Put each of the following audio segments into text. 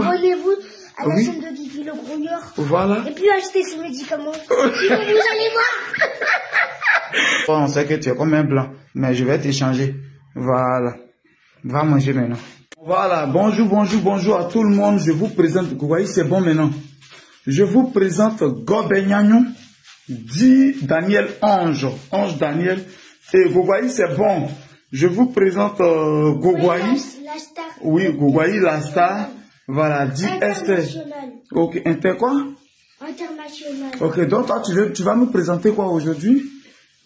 Abonnez-vous à la chaîne de Guigui le Grouilleur. Voilà. Et puis achetez ce médicament. Vous allez voir. On sait que tu es comme un blanc, mais je vais t'échanger. Voilà. Va manger maintenant. Voilà. Bonjour à tout le monde. Je vous présente. Vous voyez, c'est bon maintenant. Je vous présente Gobenyagnon, dit Daniel Ange Daniel. Et vous voyez, c'est bon. Je vous présente Gogwaï. La star. Oui, Gogwaï, la star. Voilà, dit Esther. Ok, quoi? International. Ok, donc toi, tu vas nous présenter quoi aujourd'hui?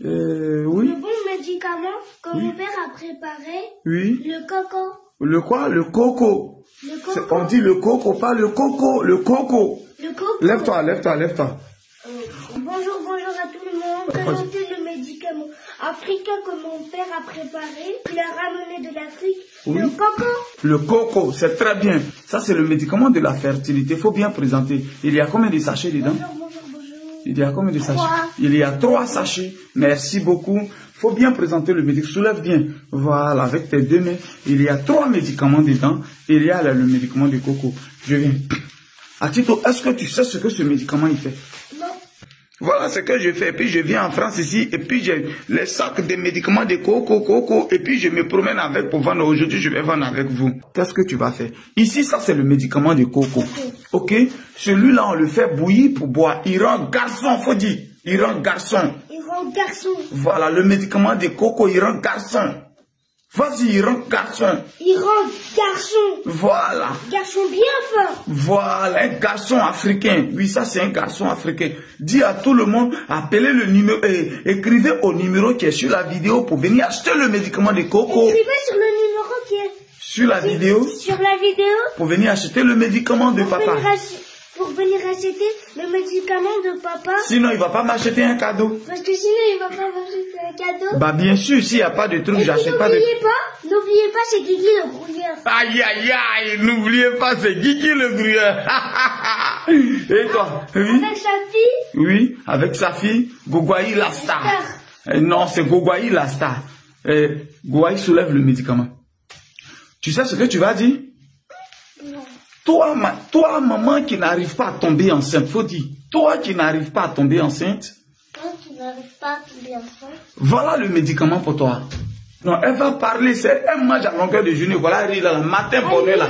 Oui. Le bon médicament que mon père a préparé. Oui. Le coco. Le quoi? Le coco. Le coco. On dit le coco, pas le coco. Le coco. Le coco. Lève-toi. Bonjour à tout le monde. Présenter le médicament africain que mon père a préparé. Il a ramené de l'Afrique. Oui. Le coco. Le coco, c'est très bien. Ça, c'est le médicament de la fertilité. Il faut bien présenter. Il y a combien de sachets dedans? Bonjour. Il y a combien de sachets? 3. Il y a 3 sachets. Merci beaucoup. Il faut bien présenter le médicament. Soulève bien. Voilà, avec tes 2 mains. Il y a 3 médicaments dedans. Il y a le médicament de coco. Je viens. Atito, est-ce que tu sais ce que ce médicament il fait? Non. Voilà ce que je fais. Et puis je viens en France ici. Et puis j'ai les sacs de médicaments de coco. Et puis je me promène avec pour vendre. Aujourd'hui, je vais vendre avec vous. Qu'est-ce que tu vas faire? Ici, ça c'est le médicament de coco. Ok? Celui-là, on le fait bouillir pour boire. Il rend garçon, faut dire. Il rend garçon. Il rend garçon. Voilà, le médicament de coco, il rend garçon. Vas-y, il rend garçon. Il rend garçon. Voilà. Garçon bien fort. Voilà, un garçon africain. Oui, ça c'est un garçon africain. Dis à tout le monde, appelez le numéro, écrivez au numéro qui est sur la vidéo pour venir acheter le médicament de coco. Écrivez sur le numéro qui est sur la vidéo. Sur la vidéo. Pour venir acheter le médicament de papa. Pour venir acheter le médicament de papa. Sinon, il ne va pas m'acheter un cadeau. Parce que sinon, il ne va pas m'acheter un cadeau. Bah bien sûr, s'il n'y a pas de truc, j'achète pas de... N'oubliez pas, c'est Guigui le Grouilleur. Aïe, n'oubliez pas, c'est Guigui le Grouilleur. Et toi? Oui. Avec sa fille? Oui, avec sa fille, Gogwaï la star. Non, c'est Gogwaï la star. Gogwaï soulève le médicament. Tu sais ce que tu vas dire? Toi, maman qui n'arrive pas à tomber enceinte, faut dire, toi qui n'arrive pas à tomber enceinte, voilà le médicament pour toi. Non, elle va parler, c'est un mange à longueur de journée, voilà, riz là, matin, bonheur là.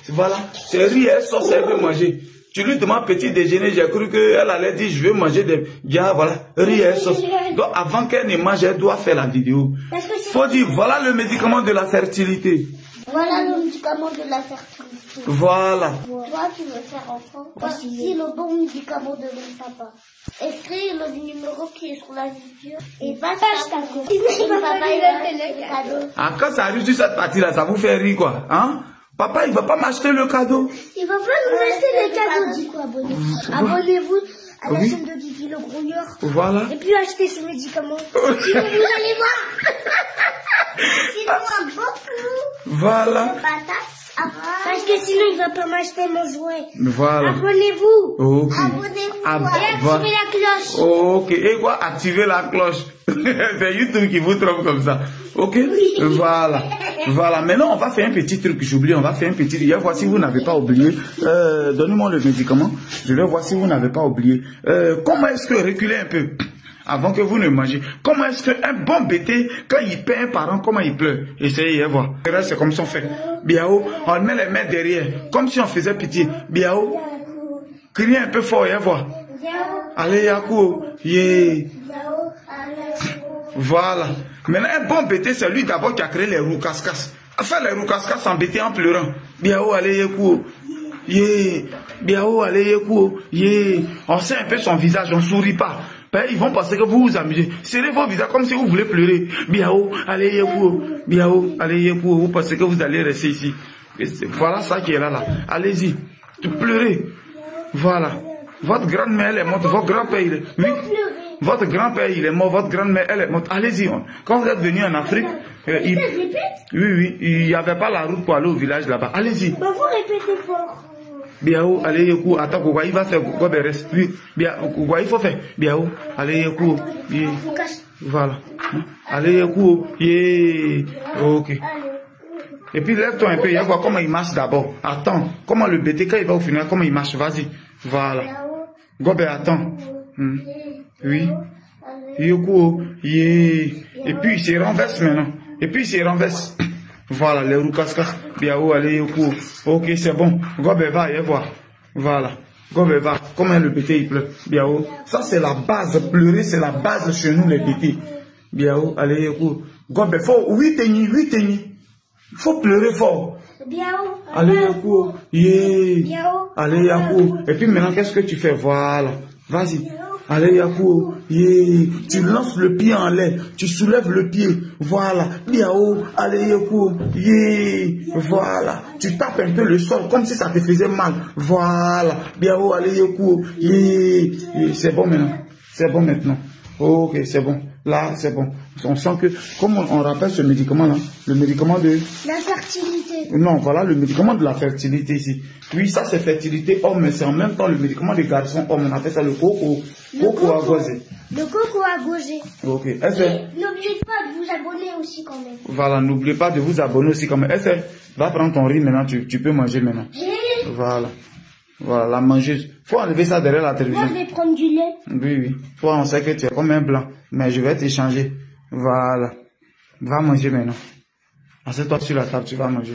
Voilà, c'est riz, elle sort, elle veut manger. Tu lui demandes petit déjeuner, j'ai cru qu'elle allait dire, je veux manger des gars, voilà, riz, elle sort. Donc, avant qu'elle ne mange, elle doit faire la vidéo. Faut dire, voilà le médicament de la fertilité. Voilà le médicament de la fertilité. Voilà. Toi, tu veux faire enfant. Voici le bon médicament de mon papa. Écris le numéro qui est sur la vidéo. Et papa, papa, il a fait le cadeau. Ah, quand ça arrive sur cette partie-là, ça vous fait rire, quoi. Hein? Papa, il va pas m'acheter le cadeau. Il va pas nous acheter le cadeau. Dis quoi, abonnez-vous à la chaîne de Guigui le Grouilleur. Voilà. Et puis achetez ce médicament. Sinon, vous allez voir. Sinon, beaucoup. Voilà. Parce que sinon, il va pas m'acheter mon jouet. Voilà. Abonnez-vous. Ok. Abonnez-vous. Et activez la cloche. Ok. Et quoi? Activez la cloche. C'est YouTube qui vous trompe comme ça. Ok? Oui. Voilà. Voilà. Maintenant, on va faire un petit truc. J'oublie. On va faire un petit. Je vais voir si vous n'avez pas oublié. Donnez-moi le médicament. Je vais voir si vous n'avez pas oublié. Comment est-ce que reculer un peu? Avant que vous ne mangez. Comment est-ce qu'un bon bébé, quand il perd un parent, comment il pleure? Essayez de voir. C'est comme si on fait. Biao, on met les mains derrière. Comme si on faisait pitié. Biao. Criez un peu fort et voir. Allez, Yakou. Yeah. Voilà. Maintenant, un bon bébé, c'est lui d'abord qui a créé les roues casse-casse. Faire les roues casse-casse s'embêter en pleurant. Biao, allez, Yakou. Yeah. Biao, allez, Yakou. Yeah. On sait un peu son visage, on ne sourit pas. Ils vont penser que vous vous amusez. Serrez vos visages comme si vous voulez pleurer. Biao, allez, Yakou. Biao, allez, Yakou. Vous pensez que vous allez rester ici. Voilà ça qui est là. Allez-y. Pleurez. Voilà. Votre grand-mère, elle est morte. Votre grand-père, il est... Oui. Votre grand-père, il est mort. Votre grand-mère, elle est morte. Allez-y. Quand vous êtes venu en Afrique... Oui. Il n'y avait pas la route pour aller au village là-bas. Allez-y. Vous répétez fort. Biao, allez, Yakou. Attends, Gogwaï va faire Goberes. Oui. Gogwaï, il faut faire. Biao, allez, Yakou. Voilà. Allez, Yakou. Yeah. Ok. Et puis lève-toi un peu, il va voir comment il marche d'abord. Attends, comment le bébé, quand il va au final, comment il marche, vas-y. Voilà. Gobe, attends. Oui. Yoko, yeah. Et puis il se renverse maintenant. Et puis il se renverse. Voilà, les roues cascas. Biao, allez, Yoko. Ok, c'est bon. Gobe, va, et voir. Voilà. Gobe, va. Comment le bébé, il pleure. Biao. Ça, c'est la base. Pleurer, c'est la base chez nous, les bébés. Biao, allez, Yoko. Gobe, faut 8 ennemis. Faut pleurer fort. Allez, Yoko. Yeah. Allez, Yoko. Et puis maintenant, qu'est-ce que tu fais? Voilà. Vas-y. Allez, Yako. Yeah. Tu lances le pied en l'air. Tu soulèves le pied. Voilà. Biao. Allez, Yako. Yeah. Voilà. Tu tapes un peu le sol comme si ça te faisait mal. Voilà. Biao. Allez, Yako. Yeah. Yeah. C'est bon maintenant. C'est bon maintenant. Ok, c'est bon. Là, c'est bon. On sent que, comme on rappelle ce médicament-là, le médicament de... La fertilité. Non, voilà le médicament de la fertilité ici. Oui, ça c'est fertilité homme, mais c'est en même temps le médicament des garçons hommes. On appelle ça le coco. Coco à gauger. Le coco à gauger. Ok. N'oubliez pas de vous abonner aussi quand même. Voilà, n'oubliez pas de vous abonner aussi quand même. Va prendre ton riz maintenant, tu peux manger maintenant. Voilà. Voilà, la mangeuse. Faut enlever ça derrière la télévision. Moi, je vais prendre du lait. Oui. Toi, on sait que tu es comme un blanc. Mais je vais t'échanger. Voilà. Va manger maintenant. Assieds-toi sur la table, tu vas manger.